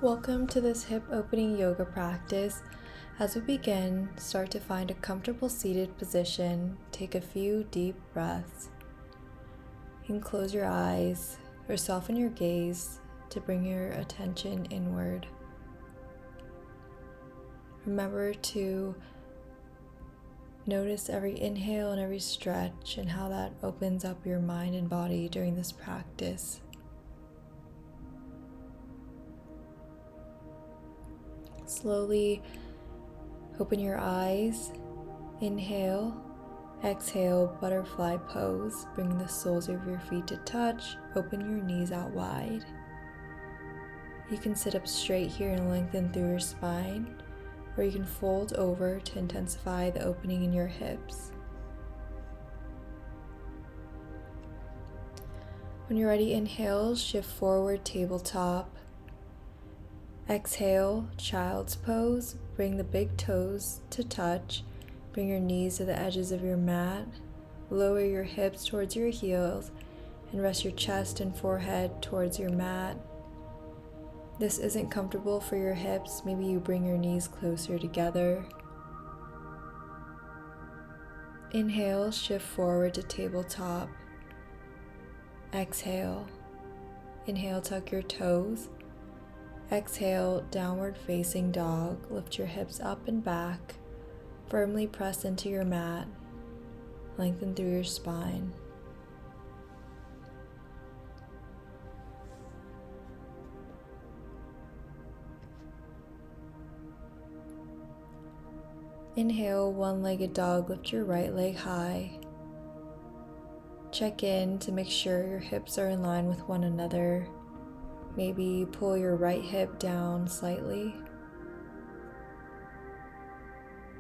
Welcome to this hip opening yoga practice. As we begin, start to find a comfortable seated position. Take a few deep breaths. You can close your eyes or soften your gaze to bring your attention inward. Remember to notice every inhale and every stretch and how that opens up your mind and body during this practice. Slowly open your eyes. Inhale, exhale, butterfly pose. Bring the soles of your feet to touch. Open your knees out wide. You can sit up straight here and lengthen through your spine, or you can fold over to intensify the opening in your hips. When you're ready, inhale, shift forward, tabletop. Exhale, child's pose. Bring the big toes to touch. Bring your knees to the edges of your mat. Lower your hips towards your heels and rest your chest and forehead towards your mat. This isn't comfortable for your hips. Maybe you bring your knees closer together. Inhale, shift forward to tabletop. Exhale. Inhale, tuck your toes. Exhale, downward facing dog. Lift your hips up and back. Firmly press into your mat. Lengthen through your spine. Inhale, one-legged dog. Lift your right leg high. Check in to make sure your hips are in line with one another. Maybe pull your right hip down slightly.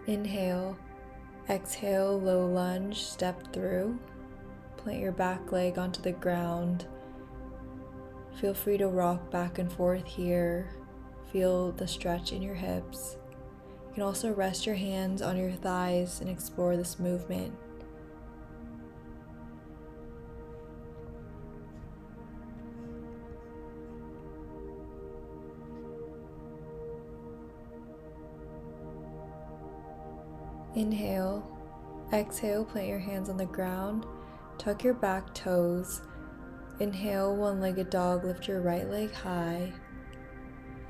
Inhale, exhale, low lunge, step through. Plant your back leg onto the ground. Feel free to rock back and forth here. Feel the stretch in your hips. You can also rest your hands on your thighs and explore this movement. Inhale, exhale, plant your hands on the ground, tuck your back toes. Inhale, one-legged dog, lift your right leg high.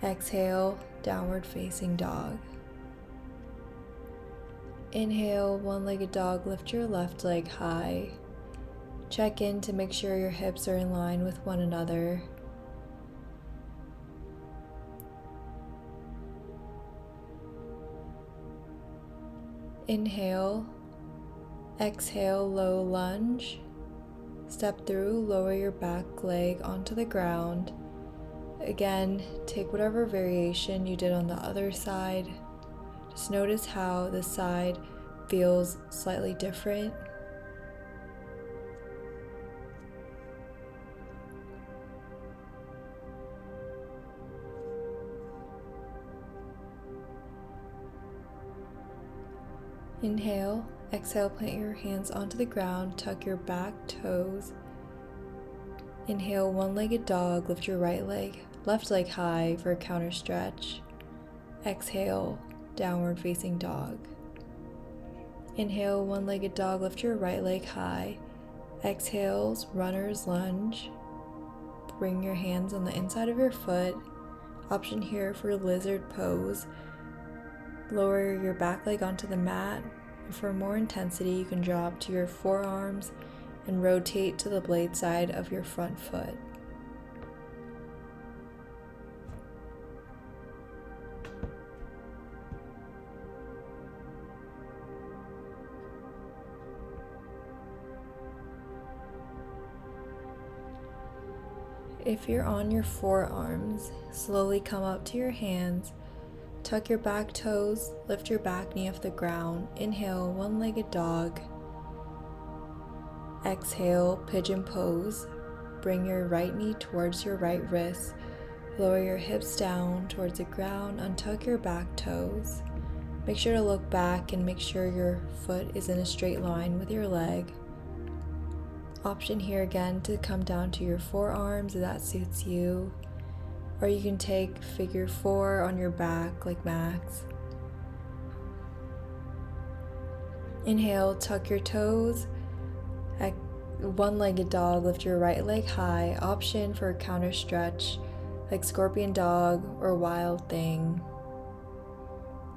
Exhale, downward facing dog. Inhale, one-legged dog, lift your left leg high. Check in to make sure your hips are in line with one another. Inhale, exhale, low lunge. Step through, lower your back leg onto the ground. Again, take whatever variation you did on the other side. Just notice how this side feels slightly different. Inhale, exhale, plant your hands onto the ground, tuck your back toes. Inhale, one-legged dog, lift your left leg high for a counter stretch. Exhale, downward facing dog. Inhale, one-legged dog, lift your right leg high. Exhales, runner's lunge. Bring your hands on the inside of your foot. Option here for lizard pose. Lower your back leg onto the mat. For more intensity, you can drop to your forearms and rotate to the blade side of your front foot. If you're on your forearms, slowly come up to your hands. Tuck your back toes, lift your back knee off the ground. Inhale, one-legged dog. Exhale, pigeon pose. Bring your right knee towards your right wrist. Lower your hips down towards the ground. Untuck your back toes. Make sure to look back and make sure your foot is in a straight line with your leg. Option here again to come down to your forearms if that suits you. or you can take figure 4 on your back like Max. Inhale, tuck your toes. One-legged dog, lift your right leg high. Option for a counter stretch like scorpion dog or wild thing.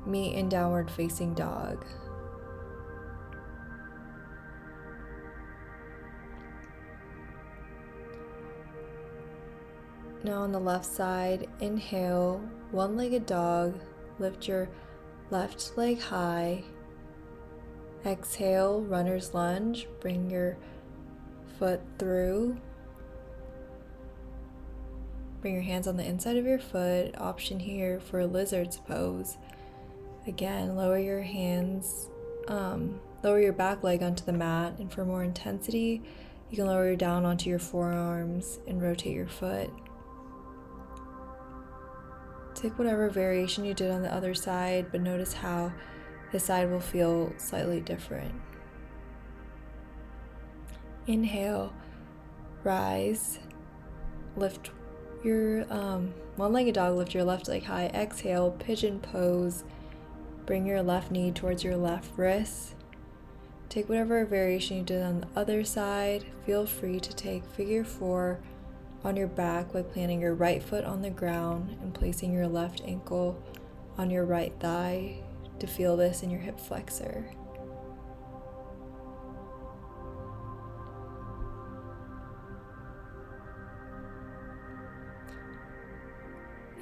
Meet in downward facing dog. Now on the left side, inhale, one-legged dog, lift your left leg high. Exhale, runner's lunge, bring your foot through. Bring your hands on the inside of your foot. Option here for lizard's pose. Again, lower your hands, lower your back leg onto the mat, and for more intensity, you can lower down onto your forearms and rotate your foot. Take whatever variation you did on the other side, but notice how this side will feel slightly different. Inhale, rise, lift your one-legged dog, lift your left leg high. Exhale, pigeon pose, bring your left knee towards your left wrist. Take whatever variation you did on the other side. Feel free to take figure 4 on your back by planting your right foot on the ground and placing your left ankle on your right thigh to feel this in your hip flexor.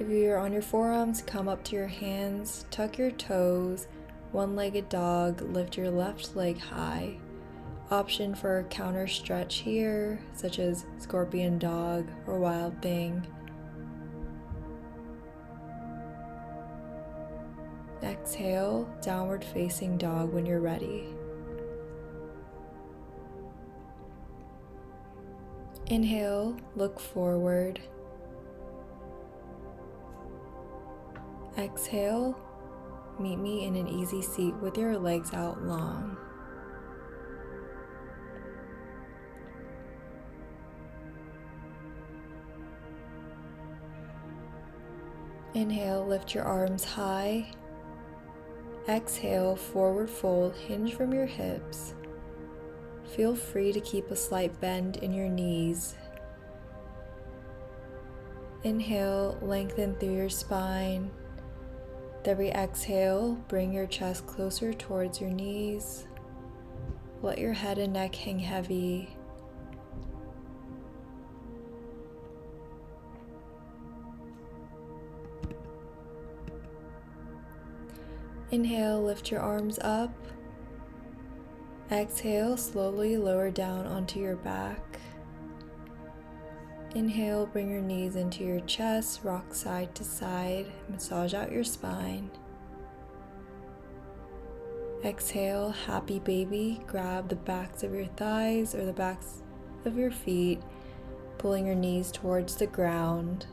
If you're on your forearms, come up to your hands, tuck your toes, one-legged dog, lift your left leg high. Option for a counter stretch here, such as scorpion dog or wild thing. Exhale, downward facing dog when you're ready. Inhale, look forward. Exhale, meet me in an easy seat with your legs out long. Inhale, lift your arms high. Exhale, forward fold, hinge from your hips. Feel free to keep a slight bend in your knees. Inhale, lengthen through your spine. With every exhale, bring your chest closer towards your knees. Let your head and neck hang heavy. Inhale, lift your arms up. Exhale, slowly lower down onto your back. Inhale, bring your knees into your chest, rock side to side, massage out your spine. Exhale, happy baby, grab the backs of your thighs or the backs of your feet, pulling your knees towards the ground.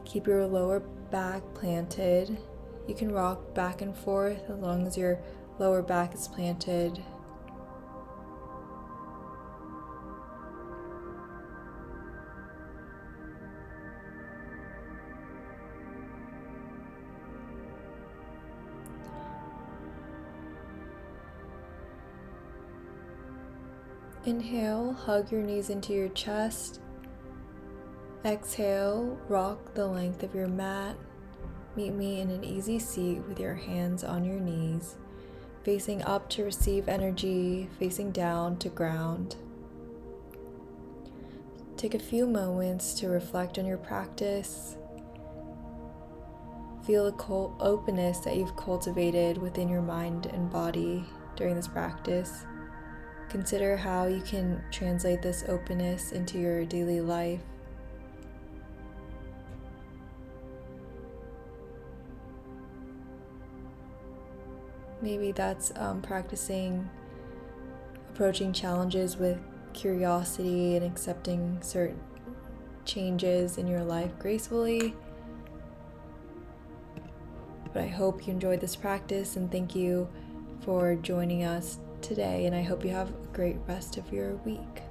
Keep your lower back planted. You can rock back and forth as long as your lower back is planted. Inhale, hug your knees into your chest. Exhale, rock the length of your mat. Meet me in an easy seat with your hands on your knees, facing up to receive energy, facing down to ground. Take a few moments to reflect on your practice. Feel the openness that you've cultivated within your mind and body during this practice. Consider how you can translate this openness into your daily life. Maybe that's practicing approaching challenges with curiosity and accepting certain changes in your life gracefully. But I hope you enjoyed this practice, and thank you for joining us today, and I hope you have a great rest of your week.